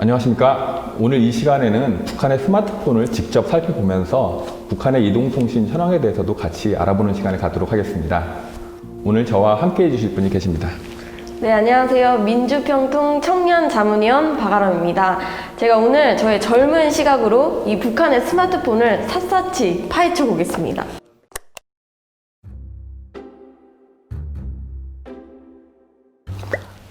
안녕하십니까. 오늘 이 시간에는 북한의 스마트폰을 직접 살펴보면서 북한의 이동통신 현황에 대해서도 같이 알아보는 시간을 갖도록 하겠습니다. 오늘 저와 함께 해주실 분이 계십니다. 네, 안녕하세요. 민주평통 청년자문위원 박아람입니다. 제가 오늘 저의 젊은 시각으로 이 북한의 스마트폰을 샅샅이 파헤쳐 보겠습니다.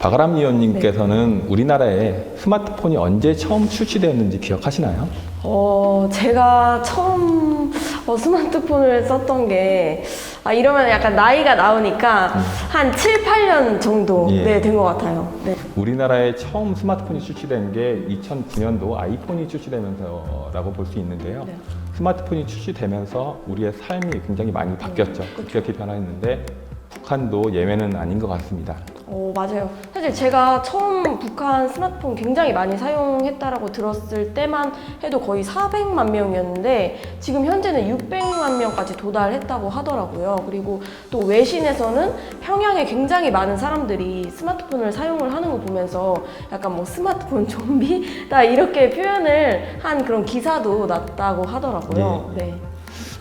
박아람 위원님께서는 우리나라에 스마트폰이 언제 처음 출시되었는지 기억하시나요? 제가 처음 스마트폰을 썼던 게, 이러면 약간 나이가 나오니까 한 7, 8년 정도 된 것 같아요. 네. 우리나라에 처음 스마트폰이 출시된 게 2009년도 아이폰이 출시되면서라고 볼 수 있는데요. 네. 스마트폰이 출시되면서 우리의 삶이 굉장히 많이 바뀌었죠. 그렇게 변화했는데 북한도 예외는 아닌 것 같습니다. 맞아요. 사실 제가 처음 북한 스마트폰 굉장히 많이 사용했다라고 들었을 때만 해도 거의 400만 명이었는데 지금 현재는 600만 명까지 도달했다고 하더라고요. 그리고 또 외신에서는 평양에 굉장히 많은 사람들이 스마트폰을 사용을 하는 거 보면서 약간 뭐 스마트폰 좀비다 이렇게 표현을 한 그런 기사도 났다고 하더라고요. 네.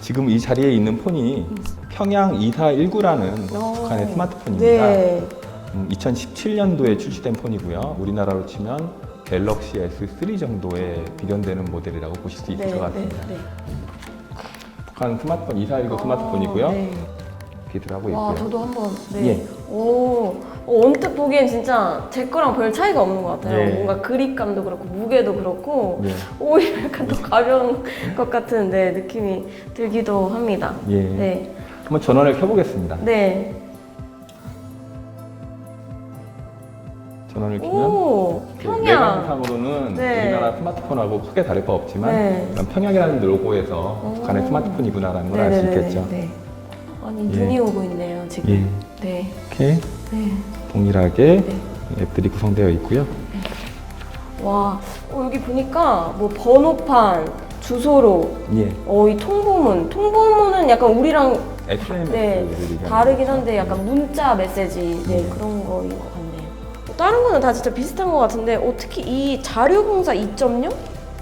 지금 이 자리에 있는 폰이 평양 2419라는 북한의 스마트폰입니다. 네. 2017년도에 출시된 폰이고요. 우리나라로 치면 갤럭시 S3 정도에 비견되는 모델이라고 보실 수 있을 것 같습니다. 북한 스마트폰 2419 스마트폰이고요. 네. 비교를 하고 있고요. 저도 한번. 예. 언뜻 보기엔 진짜 제 거랑 별 차이가 없는 것 같아요. 예. 뭔가 그립감도 그렇고 무게도 그렇고 예. 오히려 약간 더 가벼운 것 같은 느낌이 들기도 합니다. 예. 네. 한번 전원을 켜보겠습니다. 네. 전원을 켜면 평양. 외관상으로는 네. 우리나라 스마트폰하고 크게 다를 바 없지만 네. 일단 평양이라는 로고에서 북한의 스마트폰이구나라는 걸 알 수 있겠죠. 네. 아니 눈이 오고 있네요 지금. 예. 네. 이렇게 네. 동일하게 네. 앱들이 구성되어 있고요. 와, 여기 보니까 뭐 번호판, 주소로, 예. 이 통보문은 약간 우리랑 SMS 다르긴 한데 약간 문자 메시지 그런 거인 것 같네요. 다른 거는 다 진짜 비슷한 것 같은데 특히 이 자료봉사 2.0?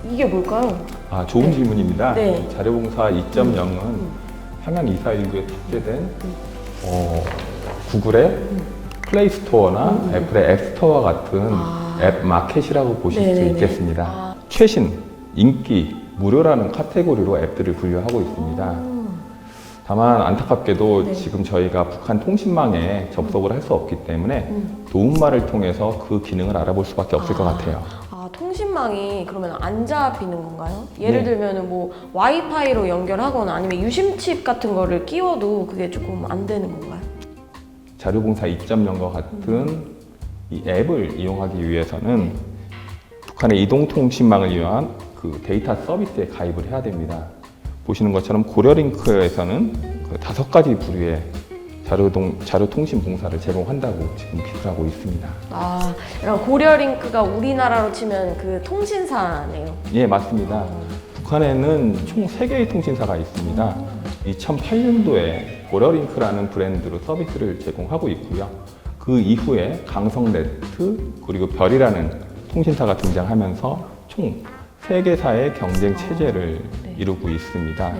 이게 뭘까요? 좋은 질문입니다. 네. 자료봉사 2.0은 평양 2419에 탑재된 구글의 플레이 스토어나 애플의 앱 스토어와 같은 앱 마켓이라고 보실 수 있겠습니다. 최신, 인기, 무료라는 카테고리로 앱들을 분류하고 있습니다. 다만 안타깝게도 지금 저희가 북한 통신망에 접속을 할 수 없기 때문에 도움말을 통해서 그 기능을 알아볼 수밖에 없을 것 같아요. 통신망이 그러면 안 잡히는 건가요? 예를 들면 뭐 와이파이로 연결하거나 아니면 유심칩 같은 거를 끼워도 그게 조금 안 되는 건가요? 자료봉사 2.0과 같은 이 앱을 이용하기 위해서는 북한의 이동통신망을 위한 그 데이터 서비스에 가입을 해야 됩니다. 보시는 것처럼 고려링크에서는 그 5가지 부류의 자료통신 봉사를 제공한다고 지금 기술하고 있습니다. 약간 고려링크가 우리나라로 치면 그 통신사네요. 예, 맞습니다. 북한에는 총 3개의 통신사가 있습니다. 2008년도에 고려링크라는 브랜드로 서비스를 제공하고 있고요. 그 이후에 강성네트 그리고 별이라는 통신사가 등장하면서 총 3개사의 경쟁 체제를 이루고 있습니다.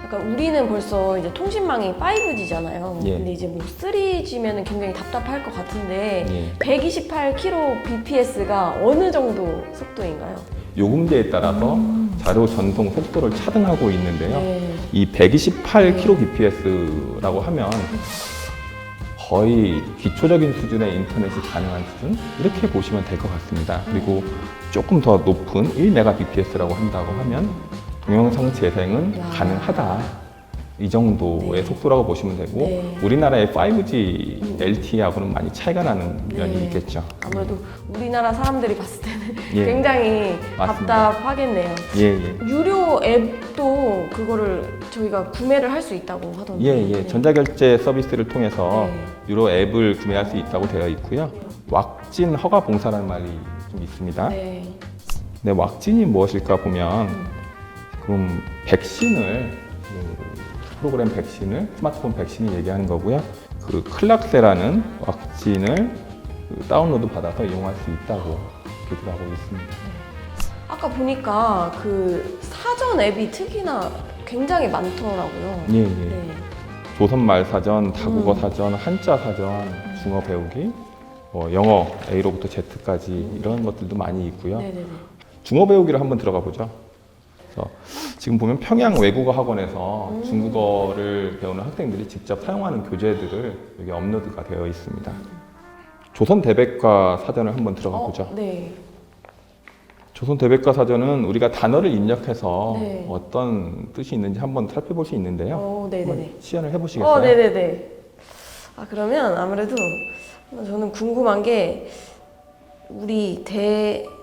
약간 우리는 벌써 이제 통신망이 5G잖아요. 예. 근데 이제 뭐 3G면은 굉장히 답답할 것 같은데 128kbps가 어느 정도 속도인가요? 요금제에 따라서 자료 전송 속도를 차등하고 있는데요. 이 128kbps라고 하면 거의 기초적인 수준의 인터넷이 가능한 수준? 이렇게 보시면 될 것 같습니다. 그리고 조금 더 높은 1mbps라고 한다고 하면 동영상 재생은 가능하다. 이 정도의 속도라고 보시면 되고 우리나라의 5G LTE하고는 많이 차이가 나는 면이 있겠죠. 아무래도 우리나라 사람들이 봤을 때는 예. 굉장히 맞습니다. 답답하겠네요. 예. 유료 앱도 그거를 저희가 구매를 할 수 있다고 하던데. 예. 전자결제 서비스를 통해서 유료 앱을 구매할 수 있다고 되어 있고요. 왁진 허가 봉사라는 말이 좀 있습니다. 네, 왁진이 무엇일까 보면 지금 백신을 프로그램 백신을 스마트폰 백신을 얘기하는 거고요. 그 클락세라는 왁진을 다운로드 받아서 이용할 수 있다고 기술하고 있습니다. 아까 보니까 그 사전 앱이 특히나 굉장히 많더라고요. 예, 예. 네. 조선말 사전, 다국어 사전, 한자 사전, 중어 배우기, 뭐 영어 A로부터 Z까지 이런 것들도 많이 있고요. 네네네. 중어 배우기를 한번 들어가 보죠. 그래서 지금 보면 평양 외국어 학원에서 중국어를 배우는 학생들이 직접 사용하는 교재들을 여기 업로드가 되어 있습니다. 조선 대백과 사전을 한번 들어가 보죠. 네. 조선 대백과 사전은 우리가 단어를 입력해서 네. 어떤 뜻이 있는지 한번 살펴볼 수 있는데요. 네네네. 한번 시연을 해보시겠어요? 네네네. 아, 그러면 아무래도 저는 궁금한 게 우리 대한민국.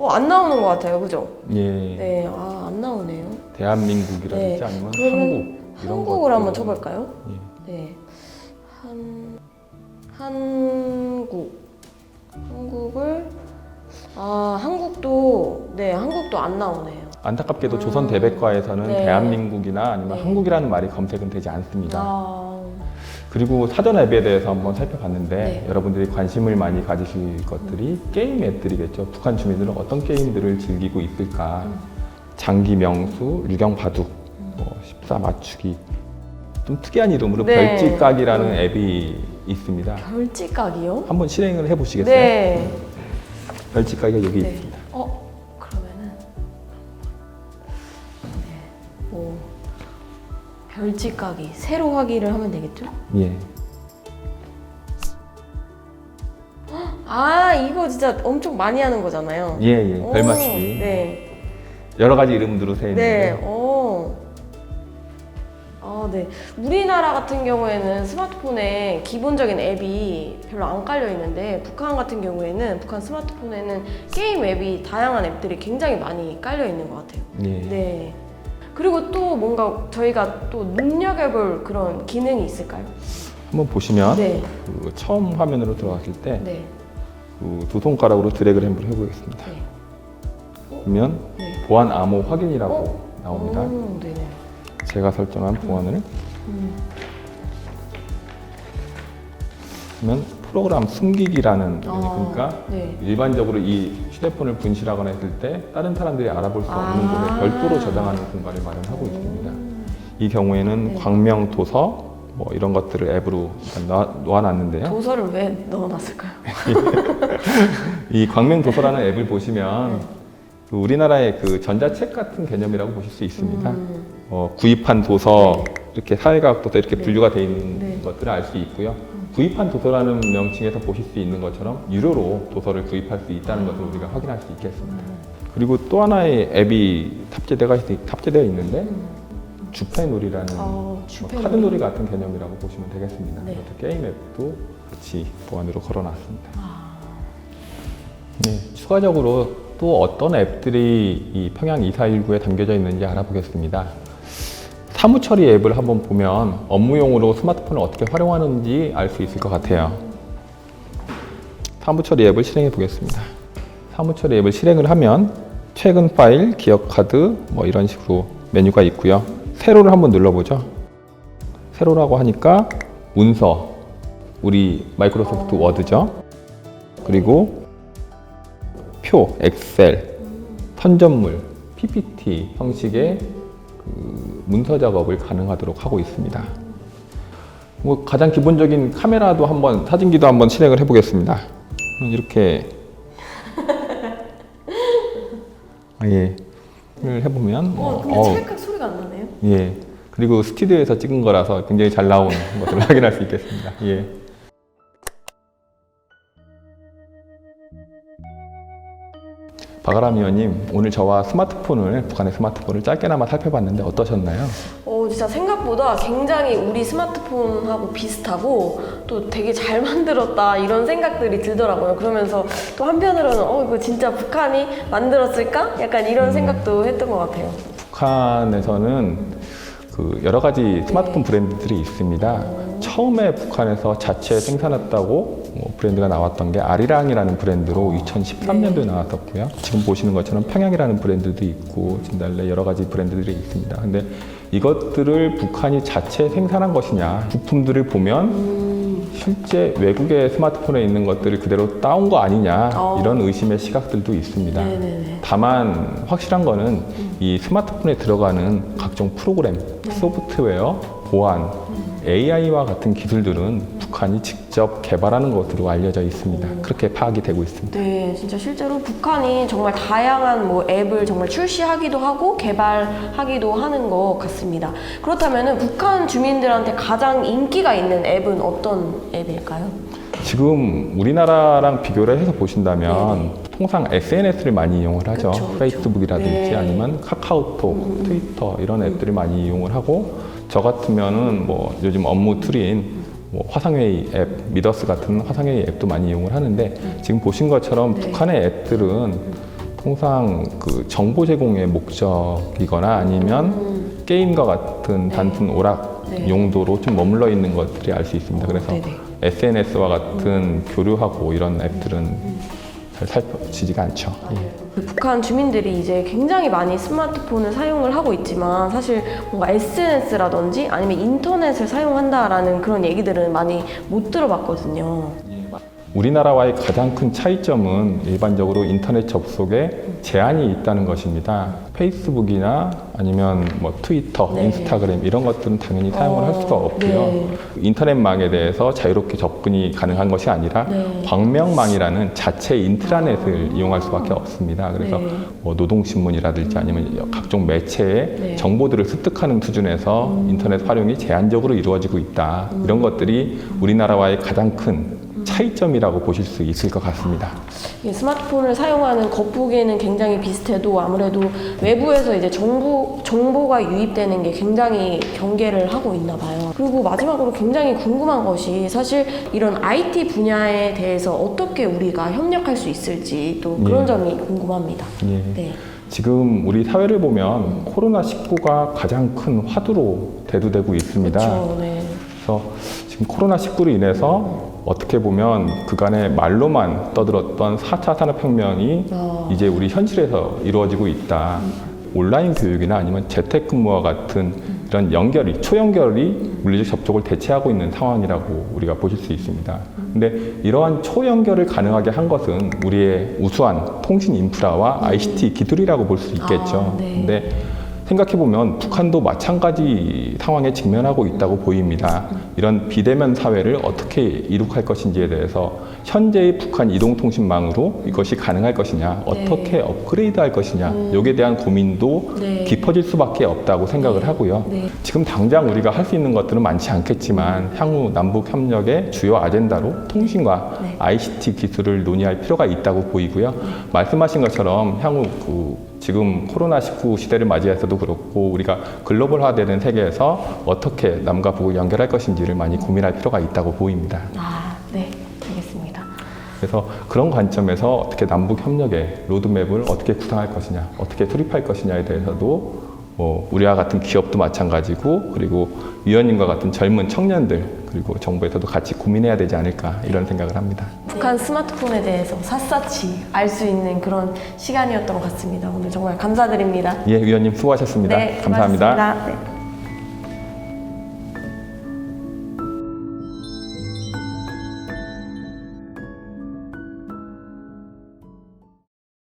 안 나오는 것 같아요. 그죠? 예. 네. 아, 안 나오네요. 대한민국이라든지 네. 아니면 그러면 한국 이런 한국을 한번 것들은- 쳐볼까요? 예. 네. 한국을 한국도 안 나오네요. 안타깝게도 조선 대백과에서는 네. 대한민국이나 아니면 네. 한국이라는 말이 검색은 되지 않습니다. 아, 그리고 사전 앱에 대해서 한번 살펴봤는데 네. 여러분들이 관심을 많이 가지실 것들이 게임 앱들이겠죠. 북한 주민들은 어떤 게임들을 즐기고 있을까? 장기 명수, 유경 바둑, 14 맞추기, 좀 특이한 이름으로 네. 별지각이라는 앱이 있습니다. 별지각이요? 한번 실행을 해보시겠어요? 네. 별지각이 여기 네. 있습니다. 그러면은 별지각이 세로 하기를 하면 되겠죠? 예. 아, 이거 진짜 엄청 많이 하는 거잖아요. 예, 예. 별 오, 맞추기. 네. 여러 가지 이름으로 세 네. 있는데. 네. 우리나라 같은 경우에는 스마트폰에 기본적인 앱이 별로 안 깔려 있는데 북한 같은 경우에는 북한 스마트폰에는 게임 앱이 다양한 앱들이 굉장히 많이 깔려 있는 것 같아요. 예. 네. 그리고 또 뭔가 저희가 또 눈여겨볼 그런 기능이 있을까요? 한번 보시면 네. 그 처음 화면으로 들어갔을 때 네. 그 두 손가락으로 드래그를 한번 해보겠습니다. 네. 그러면 네. 보안 암호 확인이라고 나옵니다. 네네. 제가 설정한 보안을 그러면 프로그램 숨기기라는 그러니까 네. 일반적으로 이 휴대폰을 분실하거나 했을 때 다른 사람들이 알아볼 수 없는 곳에 별도로 저장하는 공간을 마련하고 있습니다. 이 경우에는 네. 광명 도서 뭐 이런 것들을 앱으로 일단 놓아놨는데요. 도서를 왜 넣어놨을까요? 이 광명 도서라는 앱을 보시면 그 우리나라의 그 전자책 같은 개념이라고 보실 수 있습니다. 구입한 도서, 이렇게 사회과학 도서 이렇게 분류가 되어 있는 것들을 알 수 있고요. 구입한 도서라는 명칭에서 보실 수 있는 것처럼 유료로 도서를 구입할 수 있다는 것을 우리가 확인할 수 있겠습니다. 그리고 또 하나의 앱이 탑재되어 있는데 주패놀이라는 주패놀이. 카드놀이 같은 개념이라고 보시면 되겠습니다. 네. 이것도 게임 앱도 같이 보안으로 걸어놨습니다. 네, 추가적으로 또 어떤 앱들이 이 평양 2419에 담겨져 있는지 알아보겠습니다. 사무처리 앱을 한번 보면 업무용으로 스마트폰을 어떻게 활용하는지 알 수 있을 것 같아요. 사무처리 앱을 실행해 보겠습니다. 사무처리 앱을 실행을 하면 최근 파일, 기억 카드 뭐 이런 식으로 메뉴가 있고요. 세로를 한번 눌러보죠. 세로라고 하니까 문서, 우리 마이크로소프트 워드죠. 그리고 표, 엑셀, 선전물, PPT 형식의 그 문서 작업을 가능하도록 하고 있습니다. 뭐 가장 기본적인 카메라도 한번, 사진기도 한번 실행을 해보겠습니다. 이렇게 예, 해보면 근데 찰칵 소리가 안 나네요. 예, 그리고 스튜디오에서 찍은 거라서 굉장히 잘 나온 것을 확인할 수 있겠습니다. 예. 박아람 위원님, 오늘 저와 북한의 스마트폰을 짧게나마 살펴봤는데 어떠셨나요? 진짜 생각보다 굉장히 우리 스마트폰하고 비슷하고 또 되게 잘 만들었다 이런 생각들이 들더라고요. 그러면서 또 한편으로는 이거 진짜 북한이 만들었을까? 약간 이런 생각도 했던 것 같아요. 북한에서는 그 여러 가지 스마트폰 브랜드들이 있습니다. 처음에 북한에서 자체 생산했다고 브랜드가 나왔던 게 아리랑이라는 브랜드로 2013년도에 나왔었고요. 지금 보시는 것처럼 평양이라는 브랜드도 있고 진달래 여러 가지 브랜드들이 있습니다. 근데 이것들을 북한이 자체 생산한 것이냐, 부품들을 보면 실제 외국의 스마트폰에 있는 것들을 그대로 따온 거 아니냐, 이런 의심의 시각들도 있습니다. 네네네. 다만 확실한 거는 이 스마트폰에 들어가는 각종 프로그램, 소프트웨어, 보안, AI와 같은 기술들은 북한이 직접 개발하는 것으로 알려져 있습니다. 그렇게 파악이 되고 있습니다. 네, 진짜 실제로 북한이 정말 다양한 뭐 앱을 정말 출시하기도 하고 개발하기도 하는 것 같습니다. 그렇다면은 북한 주민들한테 가장 인기가 있는 앱은 어떤 앱일까요? 지금 우리나라랑 비교를 해서 보신다면 통상 SNS를 많이 이용을 하죠. 그쵸, 그쵸. 페이스북이라든지 네. 아니면 카카오톡, 트위터 이런 앱들을 많이 이용을 하고, 저 같으면은 뭐 요즘 업무 툴인 뭐 화상회의 앱, 미더스 같은 화상회의 앱도 많이 이용을 하는데, 지금 보신 것처럼 북한의 앱들은 통상 그 정보 제공의 목적이거나 아니면 게임과 같은 단순 오락 용도로 좀 머물러 있는 것들이 알 수 있습니다. 그래서 네네. SNS와 같은 교류하고 이런 앱들은 잘 살펴지지가 않죠. 그 북한 주민들이 이제 굉장히 많이 스마트폰을 사용을 하고 있지만 사실 뭔가 SNS라든지 아니면 인터넷을 사용한다라는 그런 얘기들은 많이 못 들어봤거든요. 우리나라와의 가장 큰 차이점은 일반적으로 인터넷 접속에 제한이 있다는 것입니다. 페이스북이나 아니면 뭐 트위터, 네. 인스타그램 이런 것들은 당연히 사용을 할 수가 없고요. 네. 인터넷망에 대해서 자유롭게 접근이 가능한 것이 아니라 광명망이라는 자체 인트라넷을 이용할 수밖에 없습니다. 그래서 뭐 노동신문이라든지 아니면 각종 매체의 정보들을 습득하는 수준에서 인터넷 활용이 제한적으로 이루어지고 있다. 이런 것들이 우리나라와의 가장 큰 차이점이라고 보실 수 있을 것 같습니다. 스마트폰을 사용하는 겉보기에는 굉장히 비슷해도 아무래도 외부에서 이제 정보가 유입되는 게 굉장히 경계를 하고 있나 봐요. 그리고 마지막으로 굉장히 궁금한 것이 사실 이런 IT 분야에 대해서 어떻게 우리가 협력할 수 있을지 또 그런 점이 궁금합니다. 예. 네. 지금 우리 사회를 보면 코로나19가 가장 큰 화두로 대두되고 있습니다. 그렇죠. 네. 그래서 지금 코로나19로 인해서 어떻게 보면 그간의 말로만 떠들었던 4차 산업혁명이 이제 우리 현실에서 이루어지고 있다. 온라인 교육이나 아니면 재택근무와 같은 이런 초연결이 물리적 접촉을 대체하고 있는 상황이라고 우리가 보실 수 있습니다. 근데 이러한 초연결을 가능하게 한 것은 우리의 우수한 통신 인프라와 ICT 기술이라고 볼 수 있겠죠. 근데 생각해보면 북한도 마찬가지 상황에 직면하고 있다고 보입니다. 이런 비대면 사회를 어떻게 이룩할 것인지에 대해서 현재의 북한 이동통신망으로 이것이 가능할 것이냐, 어떻게 업그레이드할 것이냐, 여기에 대한 고민도 깊어질 수밖에 없다고 생각을 하고요. 지금 당장 우리가 할 수 있는 것들은 많지 않겠지만 향후 남북 협력의 주요 아젠다로 통신과 ICT 기술을 논의할 필요가 있다고 보이고요. 말씀하신 것처럼 향후 지금 코로나19 시대를 맞이해서도 그렇고 우리가 글로벌화되는 세계에서 어떻게 남과 북을 연결할 것인지를 많이 고민할 필요가 있다고 보입니다. 네, 알겠습니다. 그래서 그런 관점에서 어떻게 남북 협력의 로드맵을 어떻게 구상할 것이냐, 어떻게 수립할 것이냐에 대해서도 우리와 같은 기업도 마찬가지고, 그리고 위원님과 같은 젊은 청년들, 그리고 정부에서도 같이 고민해야 되지 않을까, 이런 생각을 합니다. 북한 스마트폰에 대해서 샅샅이 알 수 있는 그런 시간이었던 것 같습니다. 오늘 정말 감사드립니다. 예, 위원님 수고하셨습니다. 네, 감사합니다. 고맙습니다. 네.